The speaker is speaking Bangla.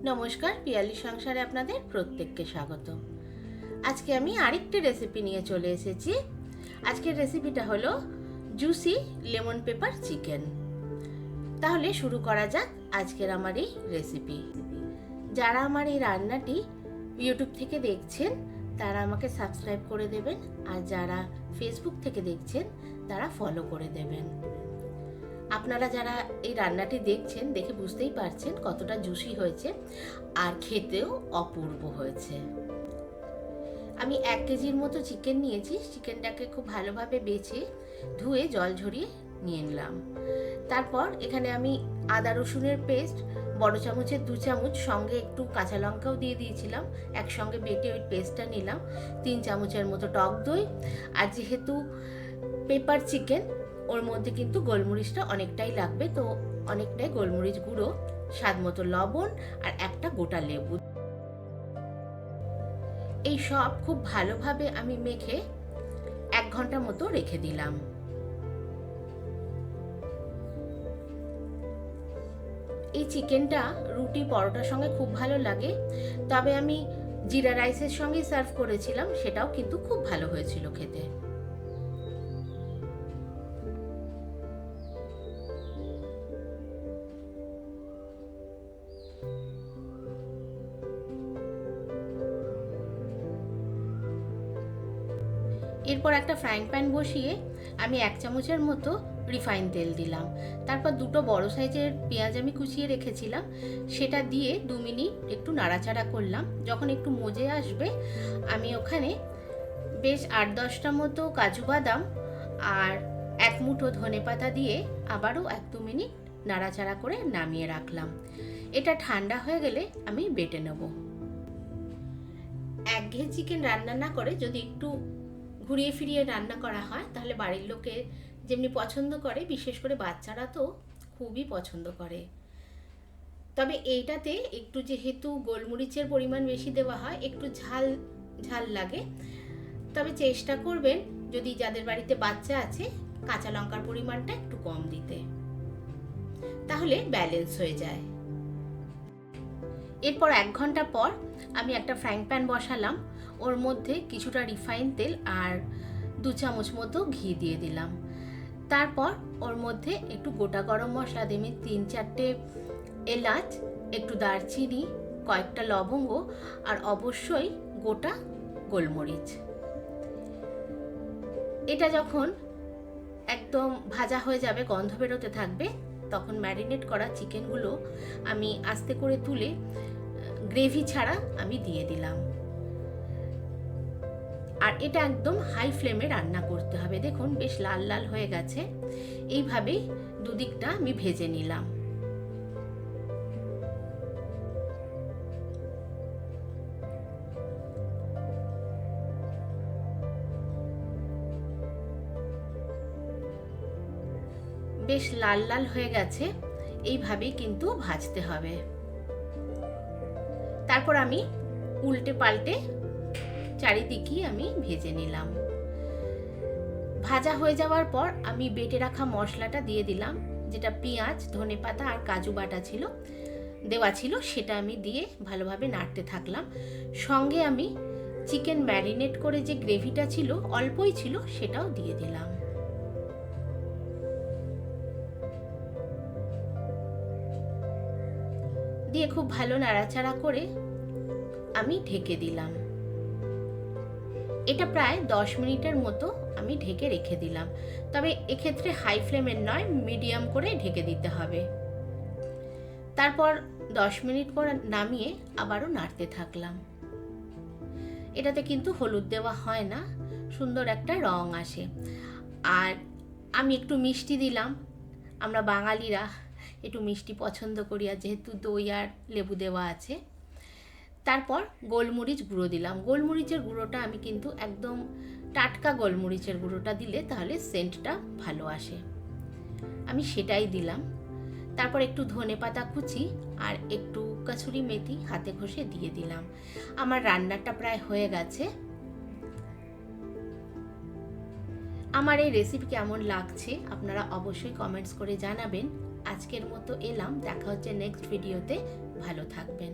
নমস্কার, পিয়ালি সংসারে আপনাদের প্রত্যেককে স্বাগত। আজকে আমি আরেকটি রেসিপি নিয়ে চলে এসেছি। আজকের রেসিপিটা হলো জুসি লেমন পেপার চিকেন। তাহলে শুরু করা যাক আজকের আমার এই রেসিপি। যারা আমার এই রান্নাটি ইউটিউব থেকে দেখছেন তারা আমাকে সাবস্ক্রাইব করে দেবেন, আর যারা ফেসবুক থেকে দেখছেন তারা ফলো করে দেবেন। আপনারা যারা এই রান্নাটি দেখছেন দেখে বুঝতেই পারছেন কতটা জুসি হয়েছে আর খেতেও অপূর্ব হয়েছে। আমি 1 কেজির মতো চিকেন নিয়েছি। চিকেনটাকে খুব ভালোভাবে বেছে ধুয়ে জল ঝরিয়ে নিয়ে নিলাম। তারপর এখানে আমি আদা রসুনের পেস্ট বড় চামচের 2 চামচ, সঙ্গে একটু কাঁচা লঙ্কাও দিয়ে দিয়েছিলাম, একসঙ্গে বেটে ওই পেস্টটা নিলাম। 3 চামচের মতো টক দই, আর যেহেতু পেপার চিকেন ওর মধ্যে কিন্তু গোলমরিচটা অনেকটাই লাগবে, তো অনেকটাই গোলমরিচ গুঁড়ো, স্বাদ মতো লবণ আর একটা গোটা লেবু। এই সব খুব ভালোভাবে আমি মেখে 1 ঘন্টা মতো রেখে দিলাম। এই চিকেনটা রুটি পরোটার সঙ্গে খুব ভালো লাগে, তবে আমি জিরা রাইসের সঙ্গে সার্ভ করেছিলাম, সেটাও কিন্তু খুব ভালো হয়েছিল খেতে। এরপর একটা ফ্রাইং প্যান বসিয়ে আমি 1 চামচের মতো রিফাইন তেল দিলাম। তারপর 2টো বড় সাইজের পেঁয়াজ আমি কুচিয়ে রেখেছিলাম, সেটা দিয়ে 2 মিনিট একটু নাড়াচাড়া করলাম। যখন একটু মজে আসবে আমি ওখানে বেশ 8-10টা মতো কাজু বাদাম আর 1 মুঠো ধনেপাতা দিয়ে আবারও 1-2 মিনিট নাড়াচাড়া করে নামিয়ে রাখলাম। এটা ঠান্ডা হয়ে গেলে আমি বেটে নেব। একঘেয়ে চিকেন রান্না না করে যদি একটু ঘুরিয়ে ফিরিয়ে রান্না করা হয় তাহলে বাড়ির লোকে যেমনি পছন্দ করে, বিশেষ করে বাচ্চারা তো খুবই পছন্দ করে। তবে এইটাতে একটু যেহেতু গোলমরিচের পরিমাণ বেশি দেওয়া হয়, একটু ঝাল ঝাল লাগে। তবে চেষ্টা করবেন যদি যাদের বাড়িতে বাচ্চা আছে কাঁচা লঙ্কার পরিমাণটা একটু কম দিতে, তাহলে ব্যালেন্স হয়ে যায়। এরপর 1 ঘন্টা পর আমি একটা ফ্রাইং প্যান বসালাম, ওর মধ্যে কিছুটা রিফাইন তেল আর 2 চামচ মতো ঘি দিয়ে দিলাম। তারপর ওর মধ্যে একটু গোটা গরম মশলা দিয়ে 3-4টে এলাচ, একটু দারচিনি, কয়েকটা লবঙ্গ আর অবশ্যই গোটা গোলমরিচ। এটা যখন একদম ভাজা হয়ে যাবে, গন্ধ বেরোতে থাকবে, তখন ম্যারিনেট করা চিকেনগুলো আমি আস্তে করে তুলে গ্রেভি ছাড়া আমি দিয়ে দিলাম। আর এটা একদম হাই ফ্লেমে রান্না করতে হবে। দেখুন বেশ লাল লাল হয়ে গেছে। এইভাবেই দুদিকটা আমি ভেজে নিলাম। বেশ লাল লাল হয়ে গেছে, এইভাবেই কিন্তু ভাজতে হবে। তারপর আমি উল্টে পাল্টে চারিদিকেই আমি ভেজে নিলাম। ভাজা হয়ে যাওয়ার পর আমি বেটে রাখা মশলাটা দিয়ে দিলাম, যেটা পেঁয়াজ, ধনেপাতা আর কাজু বাটা দেওয়া ছিল, সেটা আমি দিয়ে ভালোভাবে নাড়তে থাকলাম। সঙ্গে আমি চিকেন ম্যারিনেট করে যে গ্রেভিটা ছিল, অল্পই ছিল, সেটাও দিয়ে দিলাম। দিয়ে খুব ভালো নাড়াচাড়া করে আমি ঢেকে দিলাম। এটা প্রায় 10 মিনিটের মতো আমি ঢেকে রেখে দিলাম। তবে এক্ষেত্রে হাই ফ্লেমের নয়, মিডিয়াম করে ঢেকে দিতে হবে। তারপর 10 মিনিট পর নামিয়ে আবারও নাড়তে থাকলাম। এটাতে কিন্তু হলুদ দেওয়া হয় না, সুন্দর একটা রং আসে। আর আমি একটু মিষ্টি দিলাম, আমরা বাঙালিরা একটু মিষ্টি পছন্দ করি, আর যেহেতু দই আর লেবু দেওয়া আছে। তারপর গোলমরিচ গুঁড়ো দিলাম। গোলমরিচের গুঁড়োটা আমি কিন্তু একদম টাটকা গোলমরিচের গুঁড়োটা দিলে তাহলে সেন্টটা ভালো আসে, আমি সেটাই দিলাম। তারপর একটু ধনেপাতা কুচি আর একটু কসুরি মেথি হাতে ঘষে দিয়ে দিলাম। আমার রান্নাটা প্রায় হয়ে গেছে। আমার এই রেসিপি কেমন লাগছে আপনারা অবশ্যই কমেন্টস করে জানাবেন। আজকের মতো এলাম, দেখা হচ্ছে নেক্সট ভিডিওতে। ভালো থাকবেন।